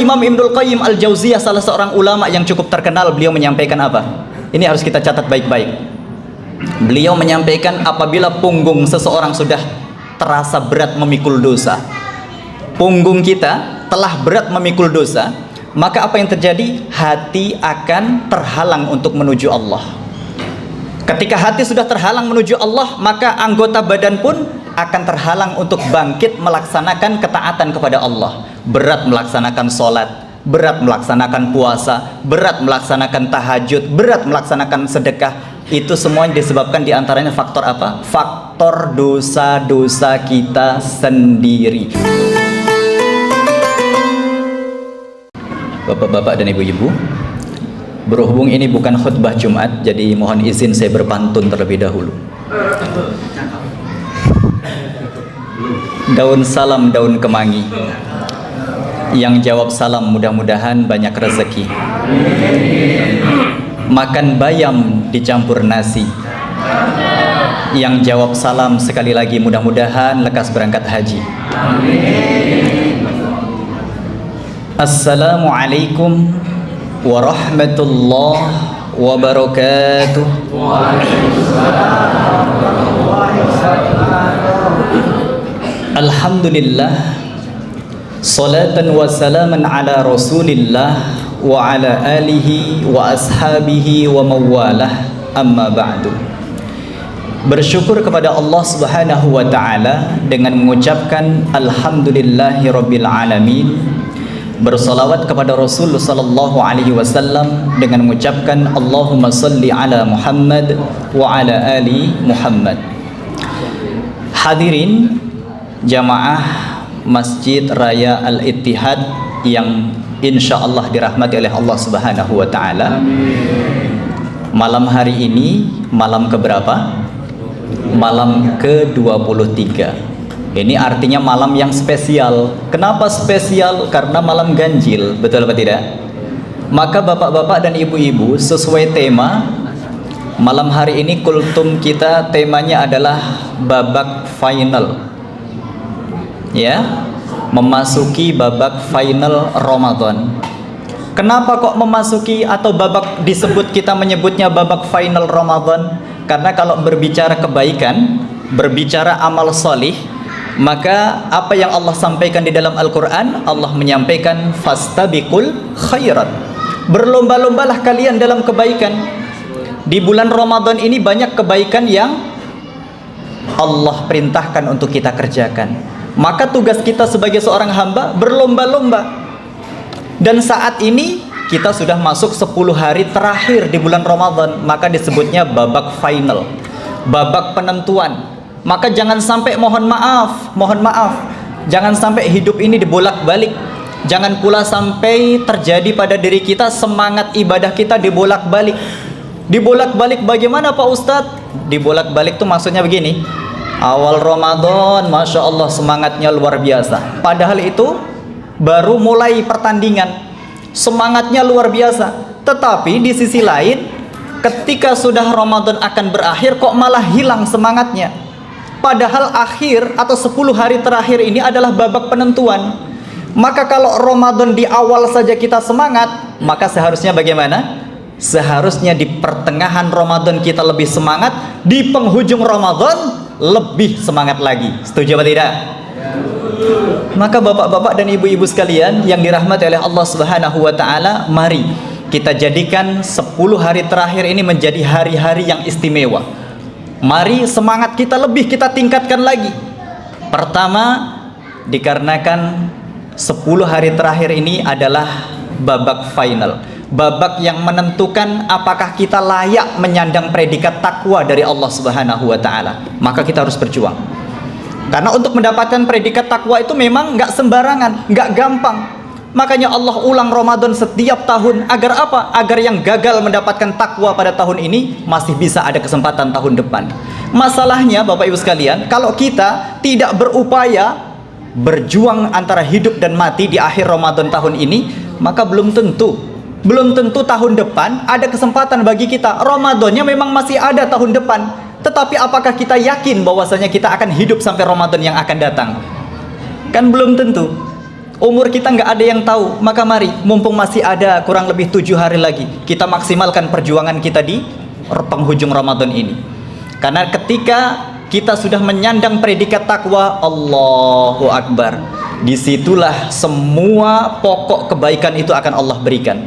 Imam Ibnul Qayyim Al-Jauziyah, salah seorang ulama yang cukup terkenal, beliau menyampaikan apa? Ini harus kita catat baik-baik. Beliau menyampaikan apabila punggung seseorang sudah terasa berat memikul dosa, punggung kita telah berat memikul dosa, maka apa yang terjadi? Hati akan terhalang untuk menuju Allah. Ketika hati sudah terhalang menuju Allah, maka anggota badan pun akan terhalang untuk bangkit melaksanakan ketaatan kepada Allah. Berat melaksanakan sholat, berat melaksanakan puasa, berat melaksanakan tahajud, berat melaksanakan sedekah. Itu semuanya disebabkan diantaranya faktor apa? Faktor dosa-dosa kita sendiri. Bapak-bapak dan ibu-ibu, berhubung ini bukan khutbah Jumat, jadi mohon izin saya berpantun terlebih dahulu. Daun salam daun kemangi, yang jawab salam mudah-mudahan banyak rezeki. Makan bayam dicampur nasi, yang jawab salam sekali lagi mudah-mudahan lekas berangkat haji. Assalamualaikum warahmatullahi wabarakatuh. Alhamdulillah, salatan wa salaman ala rasulillah wa ala alihi wa ashabihi wa mawalah, amma ba'du. Bersyukur kepada Allah subhanahu wa ta'ala dengan mengucapkan alhamdulillahi rabbil alamin. Bersalawat kepada Rasul sallallahu alaihi wasallam dengan mengucapkan Allahumma salli ala Muhammad wa ala ali Muhammad. Hadirin jamaah Masjid Raya Al-Ittihad yang insya Allah dirahmati oleh Allah subhanahu wa ta'ala. Malam hari ini malam keberapa? Malam ke-23. Ini artinya malam yang spesial. Kenapa spesial? Karena malam ganjil, betul apa tidak? Maka bapak-bapak dan ibu-ibu, sesuai tema malam hari ini kultum kita, temanya adalah babak final. Ya, memasuki babak final Ramadan. Kenapa kok memasuki atau babak disebut, kita menyebutnya babak final Ramadan? Karena kalau berbicara kebaikan, berbicara amal solih, maka apa yang Allah sampaikan di dalam Al-Quran, Allah menyampaikan fastabiqul khairat, berlomba-lombalah kalian dalam kebaikan. Di bulan Ramadan ini banyak kebaikan yang Allah perintahkan untuk kita kerjakan. Maka tugas kita sebagai seorang hamba berlomba-lomba. Dan saat ini kita sudah masuk 10 hari terakhir di bulan Ramadan, maka disebutnya babak final, babak penentuan. Maka jangan sampai, mohon maaf, jangan sampai hidup ini dibolak-balik. Jangan pula sampai terjadi pada diri kita semangat ibadah kita dibolak-balik. Dibolak-balik bagaimana Pak Ustadz? Dibolak-balik tuh maksudnya begini. Awal Ramadan, Masya Allah semangatnya luar biasa. Padahal itu baru mulai pertandingan, semangatnya luar biasa. Tetapi di sisi lain, ketika sudah Ramadan akan berakhir, kok malah hilang semangatnya. Padahal akhir atau 10 hari terakhir ini adalah babak penentuan. Maka kalau Ramadan di awal saja kita semangat, maka seharusnya bagaimana? Seharusnya di pertengahan Ramadan kita lebih semangat, di penghujung Ramadan lebih semangat lagi. Setuju atau tidak? Maka bapak-bapak dan ibu-ibu sekalian yang dirahmati oleh Allah subhanahu wa ta'ala, mari kita jadikan 10 hari terakhir ini menjadi hari-hari yang istimewa. Mari semangat kita lebih kita tingkatkan lagi. Pertama, dikarenakan 10 hari terakhir ini adalah babak final, babak yang menentukan apakah kita layak menyandang predikat takwa dari Allah subhanahu wa ta'ala. Maka kita harus berjuang. Karena untuk mendapatkan predikat takwa itu memang nggak sembarangan, nggak gampang. Makanya Allah ulang Ramadan setiap tahun. Agar apa? Agar yang gagal mendapatkan takwa pada tahun ini masih bisa ada kesempatan tahun depan. Masalahnya Bapak Ibu sekalian, kalau kita tidak berupaya berjuang antara hidup dan mati di akhir Ramadan tahun ini, maka belum tentu tahun depan ada kesempatan bagi kita. Ramadannya memang masih ada tahun depan, tetapi apakah kita yakin bahwasanya kita akan hidup sampai Ramadan yang akan datang? Kan belum tentu. Umur kita nggak ada yang tahu, maka mari, mumpung masih ada kurang lebih 7 hari lagi, kita maksimalkan perjuangan kita di penghujung Ramadan ini. Karena ketika kita sudah menyandang predikat takwa, Allahu Akbar, disitulah semua pokok kebaikan itu akan Allah berikan.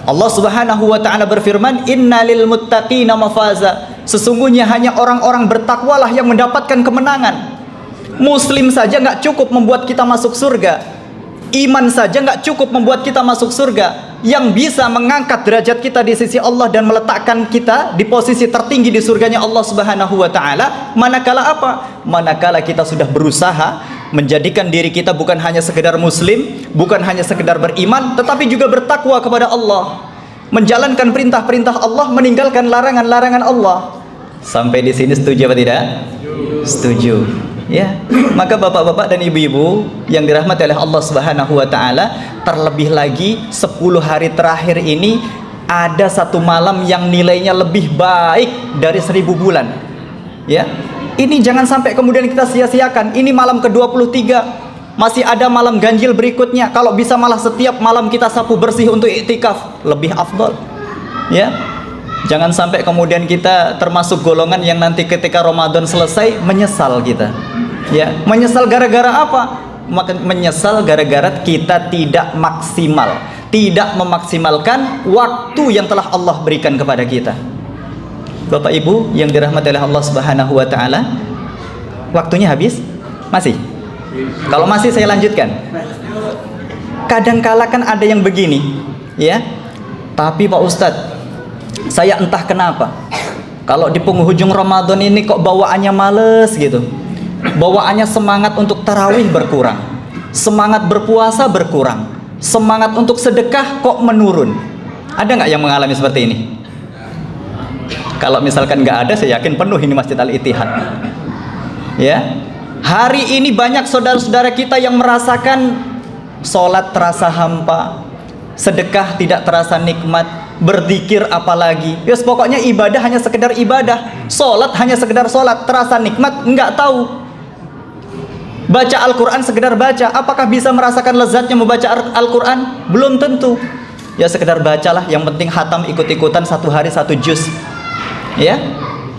Allah Subhanahu wa ta'ala berfirman, innalil muttaqina mafaza, sesungguhnya hanya orang-orang bertakwalah yang mendapatkan kemenangan. Muslim saja nggak cukup membuat kita masuk surga, iman saja nggak cukup membuat kita masuk surga. Yang bisa mengangkat derajat kita di sisi Allah dan meletakkan kita di posisi tertinggi di surganya Allah Subhanahu wa ta'ala, manakala apa? Manakala kita sudah berusaha menjadikan diri kita bukan hanya sekedar muslim, bukan hanya sekedar beriman, tetapi juga bertakwa kepada Allah, menjalankan perintah-perintah Allah, meninggalkan larangan-larangan Allah. Sampai di sini setuju apa tidak? Setuju. Ya, maka bapak-bapak dan ibu-ibu yang dirahmati oleh Allah Subhanahu wa ta'ala, terlebih lagi 10 hari terakhir ini ada satu malam yang nilainya lebih baik dari 1000 bulan. Ya, ini jangan sampai kemudian kita sia-siakan. Ini malam ke-23, masih ada malam ganjil berikutnya. Kalau bisa malah setiap malam kita sapu bersih untuk iktikaf, lebih afdol. Ya, jangan sampai kemudian kita termasuk golongan yang nanti ketika Ramadan selesai menyesal kita. Ya, menyesal gara-gara apa? Menyesal gara-gara kita tidak maksimal, tidak memaksimalkan waktu yang telah Allah berikan kepada kita. Bapak Ibu yang dirahmati oleh Allah Subhanahu wa ta'ala, waktunya habis? Masih? Kalau masih saya lanjutkan. Kadangkala kan ada yang begini, ya. Tapi Pak Ustadz, saya entah kenapa kalau di penghujung Ramadan ini kok bawaannya males gitu. Bawaannya semangat untuk tarawih berkurang, semangat berpuasa berkurang, semangat untuk sedekah kok menurun. Ada nggak yang mengalami seperti ini? Kalau misalkan nggak ada, saya yakin penuh ini Masjid Al-Ittihad. Ya, hari ini banyak saudara-saudara kita yang merasakan sholat terasa hampa, sedekah tidak terasa nikmat, berzikir apalagi. Yes, pokoknya ibadah hanya sekedar ibadah, sholat hanya sekedar sholat, terasa nikmat nggak tahu. Baca Al-Quran sekedar baca, apakah bisa merasakan lezatnya membaca Al-Quran? Belum tentu. Ya sekedar bacalah, yang penting khatam ikut-ikutan 1 hari 1 juz. Ya,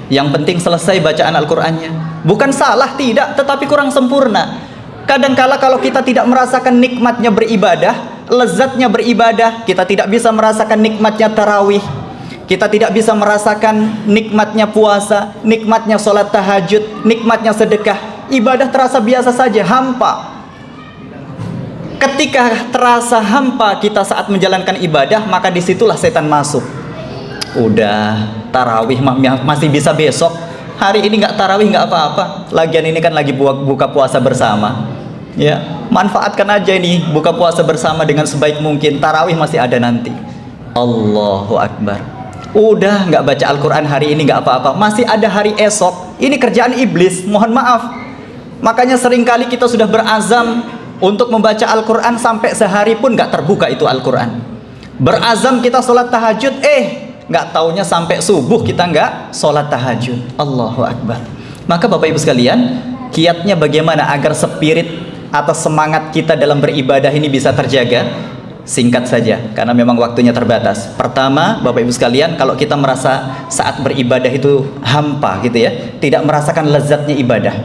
yang penting selesai bacaan Al-Qurannya. Bukan salah, tidak, tetapi kurang sempurna. Kadangkala kalau kita tidak merasakan nikmatnya beribadah, lezatnya beribadah, kita tidak bisa merasakan nikmatnya tarawih, kita tidak bisa merasakan nikmatnya puasa, nikmatnya sholat tahajud, nikmatnya sedekah. Ibadah terasa biasa saja, hampa. Ketika terasa hampa kita saat menjalankan ibadah, maka disitulah setan masuk. Udah, tarawih masih bisa besok, hari ini nggak tarawih nggak apa-apa, lagian ini kan lagi buka puasa bersama. Ya, manfaatkan aja ini buka puasa bersama dengan sebaik mungkin, tarawih masih ada nanti. Allahu Akbar. Udah nggak baca Al-Quran hari ini nggak apa-apa, masih ada hari esok. Ini kerjaan iblis, mohon maaf. Makanya seringkali kita sudah berazam untuk membaca Al-Quran sampai sehari pun nggak terbuka itu Al-Quran. Berazam kita sholat tahajud, nggak taunya sampai subuh kita nggak sholat tahajud. Allahu Akbar. Maka Bapak Ibu sekalian, kiatnya bagaimana agar spirit atau semangat kita dalam beribadah ini bisa terjaga? Singkat saja, karena memang waktunya terbatas. Pertama, Bapak Ibu sekalian, kalau kita merasa saat beribadah itu hampa gitu ya, tidak merasakan lezatnya ibadah,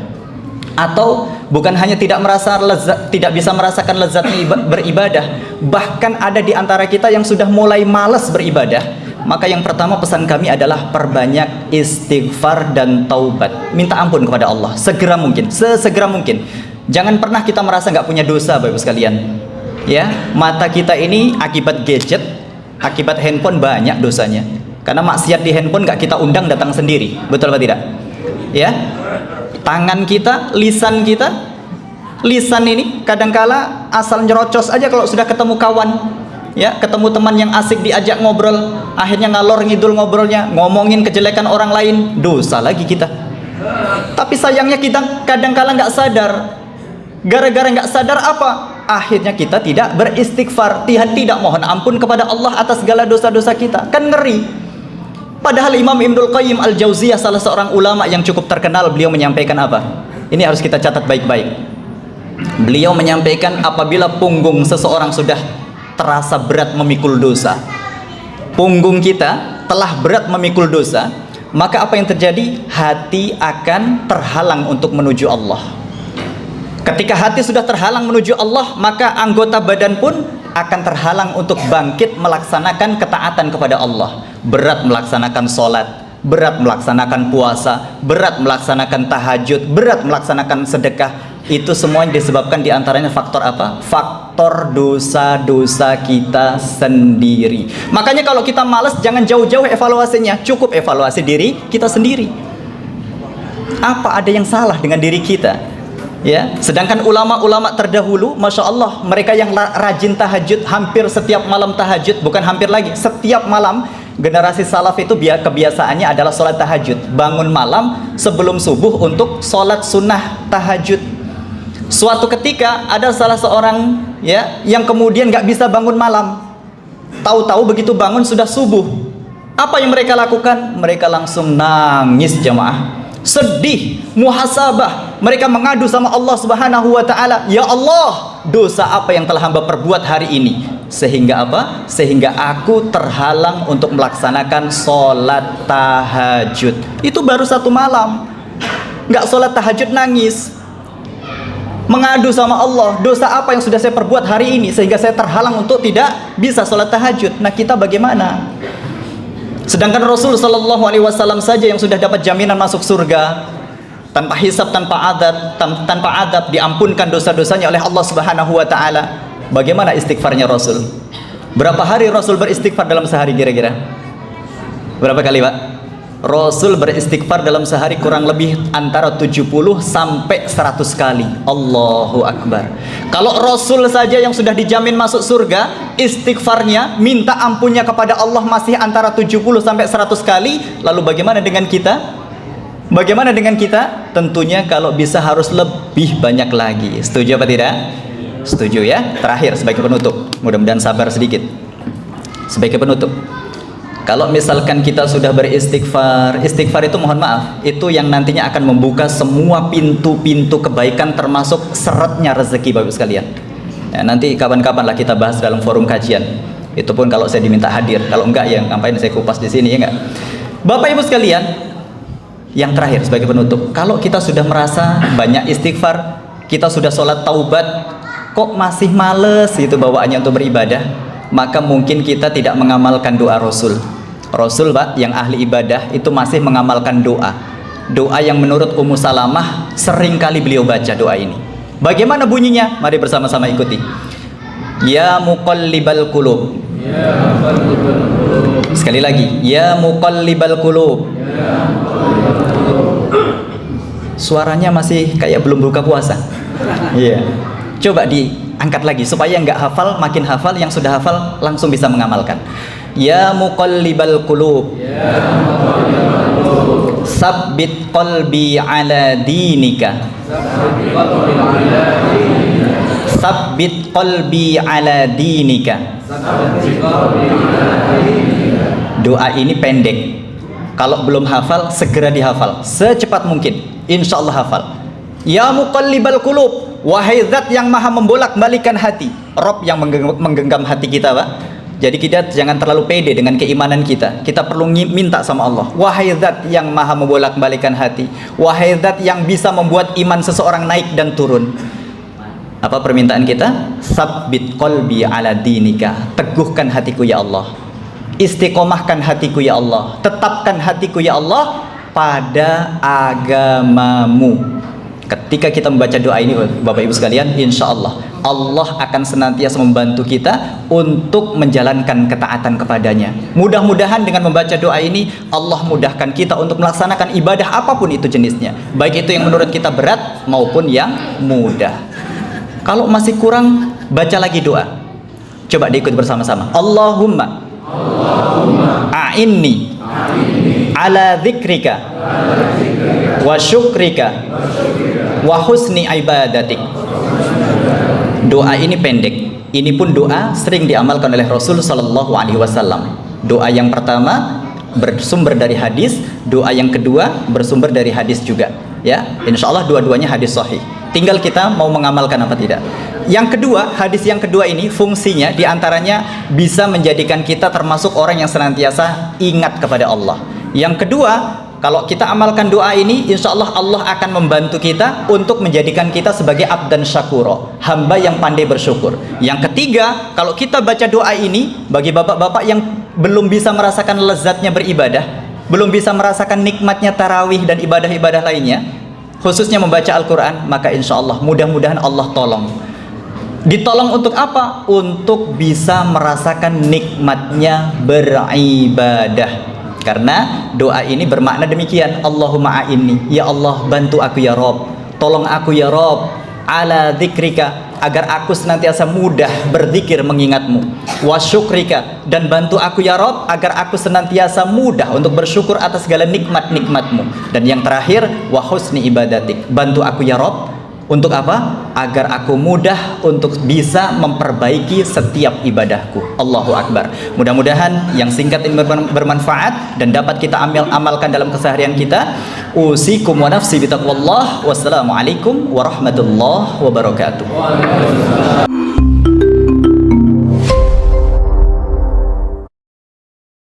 atau bukan hanya tidak merasa lezat, tidak bisa merasakan lezatnya beribadah, bahkan ada di antara kita yang sudah mulai malas beribadah, maka yang pertama pesan kami adalah perbanyak istighfar dan taubat, minta ampun kepada Allah segera mungkin, sesegera mungkin. Jangan pernah kita merasa nggak punya dosa, Bapak Ibu sekalian. Ya, mata kita ini akibat gadget, akibat handphone banyak dosanya. Karena maksiat di handphone nggak kita undang datang sendiri, betul apa tidak? Ya, tangan kita, lisan kita, lisan ini kadangkala asal nyerocos aja kalau sudah ketemu kawan, ya, ketemu teman yang asik diajak ngobrol, akhirnya ngalor ngidul ngobrolnya, ngomongin kejelekan orang lain, dosa lagi kita. Tapi sayangnya kita kadangkala nggak sadar. Gara-gara nggak sadar apa? Akhirnya kita tidak beristighfar, tidak mohon ampun kepada Allah atas segala dosa-dosa kita. Kan ngeri. Padahal Imam Ibnul Qayyim Al-Jauziyah, salah seorang ulama yang cukup terkenal, beliau menyampaikan apa? Ini harus kita catat baik-baik. Beliau menyampaikan apabila punggung seseorang sudah terasa berat memikul dosa, punggung kita telah berat memikul dosa, maka apa yang terjadi? Hati akan terhalang untuk menuju Allah. Ketika hati sudah terhalang menuju Allah, maka anggota badan pun akan terhalang untuk bangkit melaksanakan ketaatan kepada Allah. Berat melaksanakan sholat, berat melaksanakan puasa, berat melaksanakan tahajud, berat melaksanakan sedekah. Itu semuanya disebabkan diantaranya faktor apa? Faktor dosa-dosa kita sendiri. Makanya kalau kita malas, jangan jauh-jauh evaluasinya, cukup evaluasi diri kita sendiri. Apa ada yang salah dengan diri kita? Ya, sedangkan ulama-ulama terdahulu, masya Allah, mereka yang rajin tahajud, hampir setiap malam tahajud, bukan hampir lagi, setiap malam. Generasi salaf itu kebiasaannya adalah sholat tahajud, bangun malam sebelum subuh untuk sholat sunnah tahajud. Suatu ketika ada salah seorang ya yang kemudian nggak bisa bangun malam, tahu-tahu begitu bangun sudah subuh. Apa yang mereka lakukan? Mereka langsung nangis jamaah, sedih, muhasabah. Mereka mengadu sama Allah Subhanahu wa taala, "Ya Allah, dosa apa yang telah hamba perbuat hari ini sehingga apa? Sehingga aku terhalang untuk melaksanakan sholat tahajud." Itu baru satu malam, nggak sholat tahajud nangis, mengadu sama Allah, dosa apa yang sudah saya perbuat hari ini sehingga saya terhalang untuk tidak bisa sholat tahajud. Nah, kita bagaimana? Sedangkan Rasul Shallallahu Alaihi Wasallam saja yang sudah dapat jaminan masuk surga tanpa hisab, tanpa adab, diampunkan dosa-dosanya oleh Allah Subhanahu Wa Taala. Bagaimana istighfarnya Rasul? Berapa hari Rasul beristighfar dalam sehari kira-kira? Berapa kali, Pak? Rasul beristighfar dalam sehari kurang lebih antara 70 sampai 100 kali. Allahu Akbar. Kalau Rasul saja yang sudah dijamin masuk surga, istighfarnya, minta ampunnya kepada Allah masih antara 70 sampai 100 kali, lalu bagaimana dengan kita? Bagaimana dengan kita? Tentunya kalau bisa harus lebih banyak lagi. Setuju apa tidak? Setuju ya? Terakhir sebagai penutup, mudah-mudahan sabar sedikit. Sebagai penutup, kalau misalkan kita sudah beristighfar, istighfar itu mohon maaf, itu yang nantinya akan membuka semua pintu-pintu kebaikan termasuk seretnya rezeki Bapak Ibu sekalian. Ya, nanti kapan-kapan lah kita bahas dalam forum kajian. Itu pun kalau saya diminta hadir. Kalau enggak ya ngapain saya kupas di sini, ya enggak? Bapak Ibu sekalian, yang terakhir sebagai penutup, kalau kita sudah merasa banyak istighfar, kita sudah sholat taubat, kok masih males gitu bawaannya untuk beribadah, maka mungkin kita tidak mengamalkan doa Rasul. Rasul, Pak, yang ahli ibadah itu masih mengamalkan doa. Doa yang menurut Ummu Salamah sering kali beliau baca doa ini. Bagaimana bunyinya? Mari bersama-sama ikuti. Ya muqallibal qulub. Sekali lagi, ya muqallibal qulub. Suaranya masih kayak belum buka puasa. Iya. Coba diangkat lagi supaya nggak hafal makin hafal, yang sudah hafal langsung bisa mengamalkan. Ya muqallibal qulub, sabbit qalbi ala dinika, sabbit qalbi ala dinika. Doa ini pendek, kalau belum hafal segera dihafal secepat mungkin, insya Allah hafal. Ya muqallibal qulub, wahai zat yang maha membolak-balikan hati, Rob yang menggenggam hati kita, Pak. Jadi kita jangan terlalu pede dengan keimanan kita. Kita perlu minta sama Allah. Wahai zat yang maha membolak-balikan hati, wahai zat yang bisa membuat iman seseorang naik dan turun. Apa permintaan kita? Sabbit qalbi ala dinika, teguhkan hatiku ya Allah, istiqomahkan hatiku ya Allah, tetapkan hatiku ya Allah pada agamamu. Ketika kita membaca doa ini Bapak Ibu sekalian, insya Allah Allah akan senantiasa membantu kita untuk menjalankan ketaatan kepadanya. Mudah-mudahan dengan membaca doa ini Allah mudahkan kita untuk melaksanakan ibadah apapun itu jenisnya, baik itu yang menurut kita berat maupun yang mudah. Kalau masih kurang, baca lagi doa. Coba diikut bersama-sama. Allahumma a'inni ala dzikrika wa syukrika wa husni ibadatik. Doa ini pendek. Ini pun doa sering diamalkan oleh Rasul Sallallahu Alaihi Wasallam. Doa yang pertama bersumber dari hadis, doa yang kedua bersumber dari hadis juga. Ya, insya Allah dua-duanya hadis sahih. tinggal kita mau mengamalkan apa tidak. Yang kedua, hadis yang kedua ini fungsinya diantaranya bisa menjadikan kita termasuk orang yang senantiasa ingat kepada Allah. Yang kedua, kalau kita amalkan doa ini, insya Allah Allah akan membantu kita untuk menjadikan kita sebagai abdan syakuro, hamba yang pandai bersyukur. Yang ketiga, kalau kita baca doa ini, bagi bapak-bapak yang belum bisa merasakan lezatnya beribadah, belum bisa merasakan nikmatnya tarawih dan ibadah-ibadah lainnya, khususnya membaca Al-Quran, maka insya Allah mudah-mudahan Allah tolong. Ditolong untuk apa? Untuk bisa merasakan nikmatnya beribadah. Karena doa ini bermakna demikian, Allahumma a'inni, ya Allah bantu aku ya Rob, tolong aku ya Rob, ala dzikrika, agar aku senantiasa mudah berzikir mengingatmu, wa syukrika, dan bantu aku ya Rob agar aku senantiasa mudah untuk bersyukur atas segala nikmat-nikmatmu, dan yang terakhir wa husni ibadatik, bantu aku ya Rob untuk apa? Agar aku mudah untuk bisa memperbaiki setiap ibadahku. Allahu Akbar. Mudah-mudahan yang singkat ini bermanfaat dan dapat kita amalkan dalam keseharian kita. Usikum wa nafsi bitaqwallah. Wassalamualaikum warahmatullahi wabarakatuh.